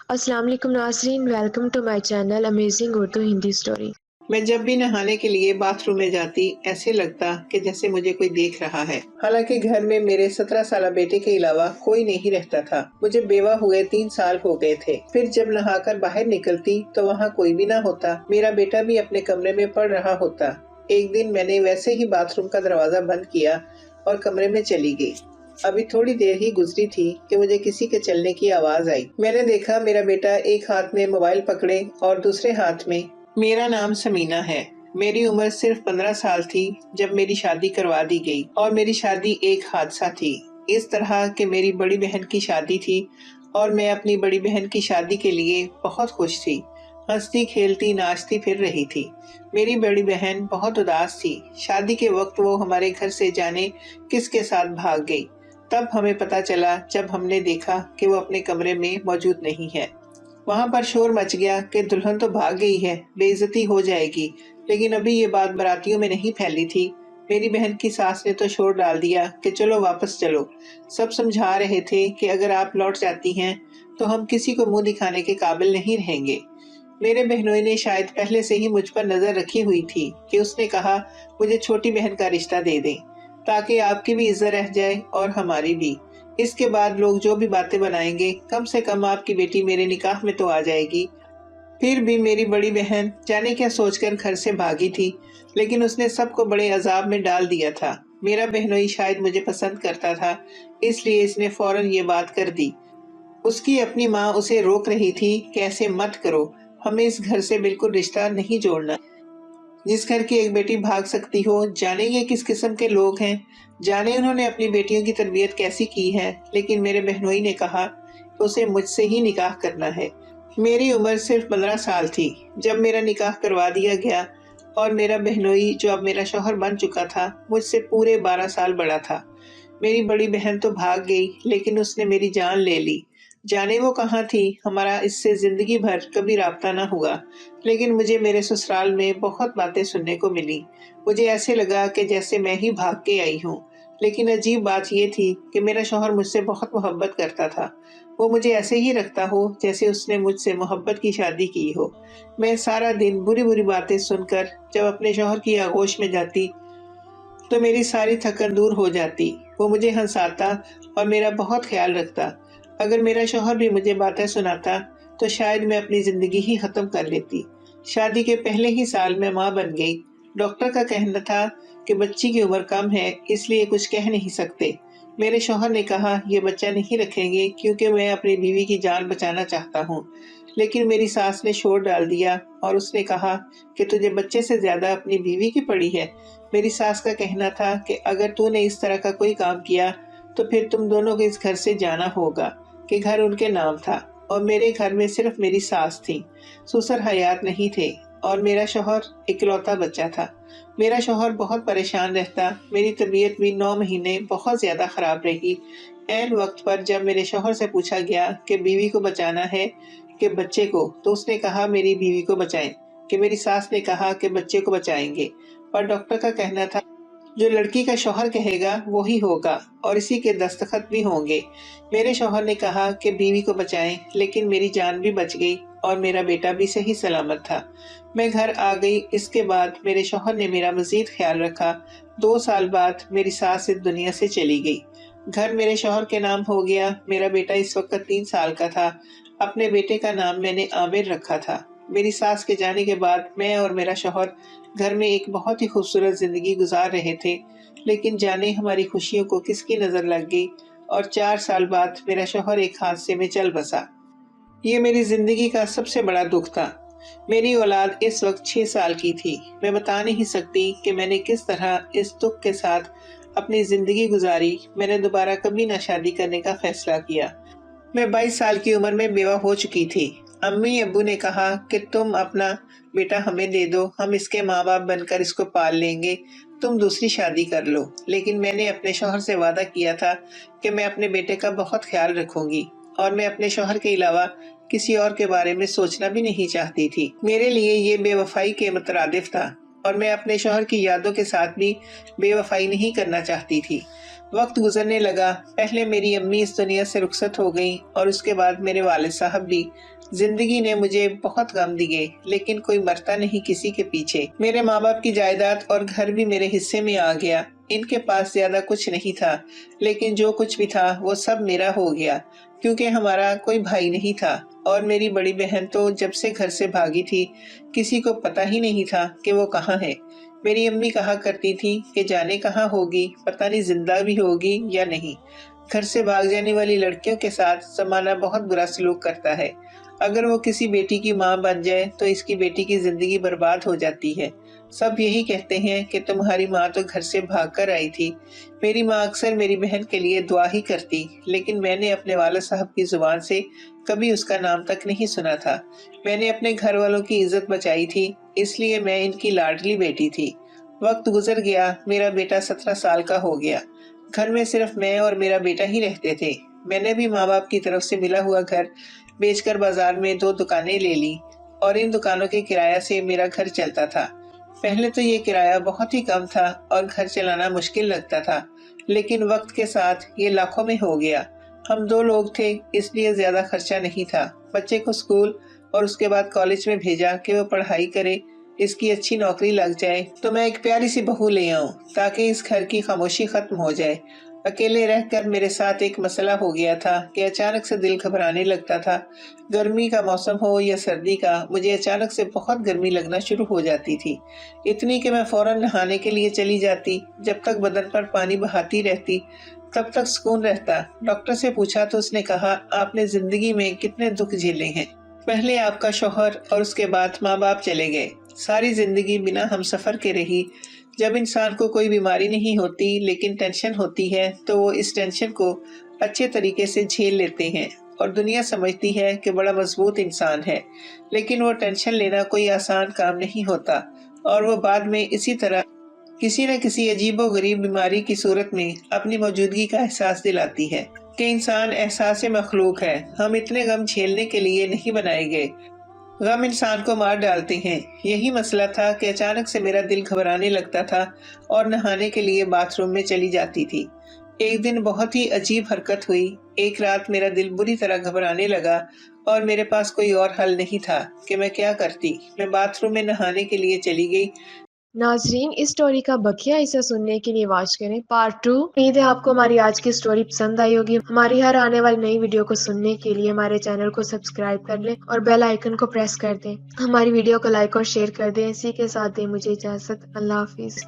अस्सलाम वालेकुम नाज़रीन, welcome to my channel amazing Urdu Hindi story. मैं जब भी नहाने के लिए बाथरूम में जाती ऐसे लगता कि जैसे मुझे कोई देख रहा है। हालांकि घर में मेरे 17 साल बेटे के अलावा कोई नहीं रहता था। मुझे बेवा हुए 3 साल हो गए थे। फिर जब नहाकर बाहर निकलती तो वहाँ कोई भी ना होता। मेरा बेटा भी अपने कमरे में पढ़ रहा होता। एक दिन मैंने वैसे ही बाथरूम का दरवाजा बंद किया और कमरे में चली गई। अभी थोड़ी देर ही गुजरी थी कि मुझे किसी के चलने की आवाज आई। मैंने देखा मेरा बेटा एक हाथ में मोबाइल पकड़े और दूसरे हाथ में। मेरा नाम समीना है। मेरी उम्र सिर्फ 15 साल थी जब मेरी शादी करवा दी गई और मेरी शादी एक हादसा थी। इस तरह कि मेरी बड़ी बहन की शादी थी और मैं अपनी बड़ी बहन की शादी के लिए बहुत खुश थी। हंसती खेलती नाचती फिर रही थी। मेरी बड़ी बहन बहुत उदास थी। शादी के वक्त वो हमारे घर से जाने किसके साथ भाग गई। तब हमें पता चला जब हमने देखा कि वो अपने कमरे में मौजूद नहीं है। वहाँ पर शोर मच गया कि दुल्हन तो भाग गई है, बेइज्जती हो जाएगी। लेकिन अभी ये बात बारातियों में नहीं फैली थी। मेरी बहन की सास ने तो शोर डाल दिया कि चलो वापस चलो। सब समझा रहे थे कि अगर आप लौट जाती हैं तो हम किसी को मुंह दिखाने के काबिल नहीं रहेंगे। मेरे बहनोई ने शायद पहले से ही मुझ पर नजर रखी हुई थी कि उसने कहा मुझे छोटी बहन का रिश्ता दे दें ताकि आपकी भी इज्जत रह जाए और हमारी भी। इसके बाद लोग जो भी बातें बनाएंगे कम से कम आपकी बेटी मेरे निकाह में तो आ जाएगी। फिर भी मेरी बड़ी बहन जाने क्या सोचकर घर से भागी थी, लेकिन उसने सबको बड़े अजाब में डाल दिया था। मेरा बहनोई शायद मुझे पसंद करता था, इसलिए इसने फौरन ये बात कर दी। उसकी अपनी माँ उसे रोक रही थी कि ऐसे मत करो, हमें इस घर से बिल्कुल रिश्ता नहीं जोड़ना। जिस घर की एक बेटी भाग सकती हो, जाने ये किस किस्म के लोग हैं, जाने उन्होंने अपनी बेटियों की तरबियत कैसी की है। लेकिन मेरे बहनोई ने कहा उसे मुझसे ही निकाह करना है। मेरी उम्र सिर्फ 15 साल थी जब मेरा निकाह करवा दिया गया और मेरा बहनोई जो अब मेरा शौहर बन चुका था मुझसे पूरे 12 साल बड़ा था। मेरी बड़ी बहन तो भाग गई लेकिन उसने मेरी जान ले ली। जाने वो कहाँ थी, हमारा इससे जिंदगी भर कभी राब्ता ना हुआ। लेकिन मुझे मेरे ससुराल में बहुत बातें सुनने को मिली। मुझे ऐसे लगा कि जैसे मैं ही भाग के आई हूँ। लेकिन अजीब बात ये थी कि मेरा शौहर मुझसे बहुत मोहब्बत करता था। वो मुझे ऐसे ही रखता हो जैसे उसने मुझसे मोहब्बत की शादी की हो। मैं सारा दिन बुरी बुरी बातें सुनकर जब अपने शौहर की आगोश में जाती तो मेरी सारी थकन दूर हो जाती। वो मुझे हंसाता और मेरा बहुत ख्याल रखता। अगर मेरा शौहर भी मुझे बातें सुनाता तो शायद मैं अपनी जिंदगी ही खत्म कर लेती। शादी के पहले ही साल मैं माँ बन गई। डॉक्टर का कहना था कि बच्ची की उम्र कम है, इसलिए कुछ कह नहीं सकते। मेरे शौहर ने कहा ये बच्चा नहीं रखेंगे क्योंकि मैं अपनी बीवी की जान बचाना चाहता हूँ। लेकिन मेरी सास ने शोर डाल दिया और उसने कहा कि तुझे बच्चे से ज्यादा अपनी बीवी की पड़ी है। मेरी सास का कहना था कि अगर तूने इस तरह का कोई काम किया तो फिर तुम दोनों को इस घर से जाना होगा। कि घर उनके नाम था और मेरे घर में सिर्फ मेरी सास थी। ससुर हयात नहीं थे और मेरा शौहर इकलौता बच्चा था। मेरा शौहर बहुत परेशान रहता। मेरी तबीयत भी 9 महीने बहुत ज्यादा खराब रही। ऐन वक्त पर जब मेरे शौहर से पूछा गया कि बीवी को बचाना है कि बच्चे को, तो उसने कहा मेरी बीवी को बचाएं। कि मेरी सास ने कहा कि बच्चे को बचाएंगे। पर डॉक्टर का कहना था जो लड़की का शौहर कहेगा वो ही होगा और इसी के दस्तखत भी होंगे। मेरे शौहर ने कहा कि बीवी को बचाएं, लेकिन मेरी जान भी बच गई और मेरा बेटा भी सही सलामत था। मैं घर आ गई। इसके बाद मेरे शौहर ने मेरा मजीद ख्याल रखा। 2 साल बाद मेरी सास इस दुनिया से चली गई। घर मेरे शौहर के नाम हो गया। मेरा बेटा इस वक्त 3 साल का था। अपने बेटे का नाम मैंने आमिर रखा था। मेरी सास के जाने के बाद मैं और मेरा शौहर घर में एक बहुत ही खूबसूरत जिंदगी गुजार रहे थे। लेकिन जाने हमारी खुशियों को किसकी नजर लग गई और 4 साल बाद मेरा शौहर एक हादसे में चल बसा। ये मेरी जिंदगी का सबसे बड़ा दुख था। मेरी औलाद इस वक्त 6 साल की थी। मैं बता नहीं सकती कि मैंने किस तरह इस दुख के साथ अपनी जिंदगी गुजारी। मैंने दोबारा कभी न शादी करने का फैसला किया। मैं 22 साल की उम्र में बेवा हो चुकी थी। अम्मी अब्बू ने कहा कि तुम अपना बेटा हमें दे दो, हम इसके माँ बाप बनकर इसको पाल लेंगे, तुम दूसरी शादी कर लो। लेकिन मैंने अपने शौहर से वादा किया था कि मैं अपने बेटे का बहुत ख्याल रखूंगी और मैं अपने शौहर के अलावा किसी और के बारे में सोचना भी नहीं चाहती थी। मेरे लिए ये बेवफाई के मुतरादिफ था और मैं अपने शौहर की यादों के साथ भी बेवफाई नहीं करना चाहती थी। وقت گزرنے لگا، پہلے میری امی اس دنیا سے رخصت ہو گئیں اور اس کے بعد میرے والد صاحب بھی۔ زندگی نے مجھے بہت غم دیے، لیکن کوئی مرتا نہیں کسی کے پیچھے۔ میرے ماں باپ کی جائیداد اور گھر بھی میرے حصے میں آ گیا۔ ان کے پاس زیادہ کچھ نہیں تھا، لیکن جو کچھ بھی تھا وہ سب میرا ہو گیا، کیونکہ ہمارا کوئی بھائی نہیں تھا، اور میری بڑی بہن تو جب سے گھر سے بھاگی تھی کسی کو پتہ ہی نہیں تھا کہ وہ کہاں ہے۔ میری امی کہا کرتی تھی کہ جانے کہاں ہوگی، پتہ نہیں زندہ بھی ہوگی یا نہیں۔ گھر سے بھاگ جانے والی لڑکیوں کے ساتھ زمانہ بہت برا سلوک کرتا ہے۔ اگر وہ کسی بیٹی کی ماں بن جائے تو اس کی بیٹی کی زندگی برباد ہو جاتی ہے۔ سب یہی کہتے ہیں کہ تمہاری ماں تو گھر سے بھاگ کر آئی تھی۔ میری ماں اکثر میری بہن کے لیے دعا ہی کرتی، لیکن میں نے اپنے والد صاحب کی زبان سے کبھی اس کا نام تک نہیں سنا تھا۔ میں نے اپنے گھر والوں کی عزت بچائی تھی، اس لیے میں ان کی لاڈلی بیٹی تھی۔ وقت گزر گیا، میرا بیٹا 17 سال کا ہو گیا۔ گھر میں صرف میں اور میرا بیٹا ہی رہتے تھے۔ میں نے بھی ماں باپ کی طرف سے ملا ہوا گھر بیچ کر بازار میں 2 دکانیں لے لی، اور ان دکانوں کے کرایہ سے میرا گھر چلتا تھا۔ پہلے تو یہ کرایہ بہت ہی کم تھا اور گھر چلانا مشکل لگتا تھا، لیکن وقت کے ساتھ یہ لاکھوں میں ہو گیا۔ ہم 2 لوگ تھے، اس لیے زیادہ خرچہ نہیں تھا۔ بچے کو اسکول اور اس کے بعد کالج میں بھیجا کہ وہ پڑھائی کرے، اس کی اچھی نوکری لگ جائے تو میں ایک پیاری سی بہو لے آؤں تاکہ اس گھر کی خاموشی ختم ہو جائے۔ اکیلے رہ کر میرے ساتھ ایک مسئلہ ہو گیا تھا کہ اچانک سے دل گھبرانے لگتا تھا۔ گرمی کا موسم ہو یا سردی کا، مجھے اچانک سے بہت گرمی لگنا شروع ہو جاتی تھی، اتنی کہ میں فوراً نہانے کے لیے چلی جاتی۔ جب تک بدن پر پانی بہاتی رہتی تب تک سکون رہتا۔ ڈاکٹر سے پوچھا تو اس نے کہا، آپ نے زندگی میں کتنے دکھ جھیلے ہیں، پہلے آپ کا شوہر اور اس کے بعد ماں باپ چلے گئے، ساری زندگی بنا ہم سفر کے رہی۔ جب انسان کو کوئی بیماری نہیں ہوتی لیکن ٹینشن ہوتی ہے تو وہ اس ٹینشن کو اچھے طریقے سے جھیل لیتے ہیں، اور دنیا سمجھتی ہے کہ بڑا مضبوط انسان ہے، لیکن وہ ٹینشن لینا کوئی آسان کام نہیں ہوتا، اور وہ بعد میں اسی طرح کسی نہ کسی عجیب و غریب بیماری کی صورت میں اپنی موجودگی کا احساس دلاتی ہے کہ انسان احساس مخلوق ہے۔ ہم اتنے غم جھیلنے کے لیے نہیں بنائے گئے۔ غم انسان کو مار ڈالتے ہیں۔ یہی مسئلہ تھا کہ اچانک سے میرا دل گھبرانے لگتا تھا اور نہانے کے لیے باتھ روم میں چلی جاتی تھی۔ ایک دن بہت ہی عجیب حرکت ہوئی۔ ایک رات میرا دل بری طرح گھبرانے لگا اور میرے پاس کوئی اور حل نہیں تھا کہ میں کیا کرتی۔ میں باتھ روم میں نہانے کے لیے چلی گئی۔ ناظرین، اس سٹوری کا بقیہ حصہ سننے کے لیے واچ کریں پارٹ 2۔ امید ہے آپ کو ہماری آج کی سٹوری پسند آئی ہوگی۔ ہماری ہر آنے والی نئی ویڈیو کو سننے کے لیے ہمارے چینل کو سبسکرائب کر لیں اور بیل آئیکن کو پریس کر دیں۔ ہماری ویڈیو کو لائک اور شیئر کر دیں۔ اسی کے ساتھ دیں مجھے اجازت۔ اللہ حافظ۔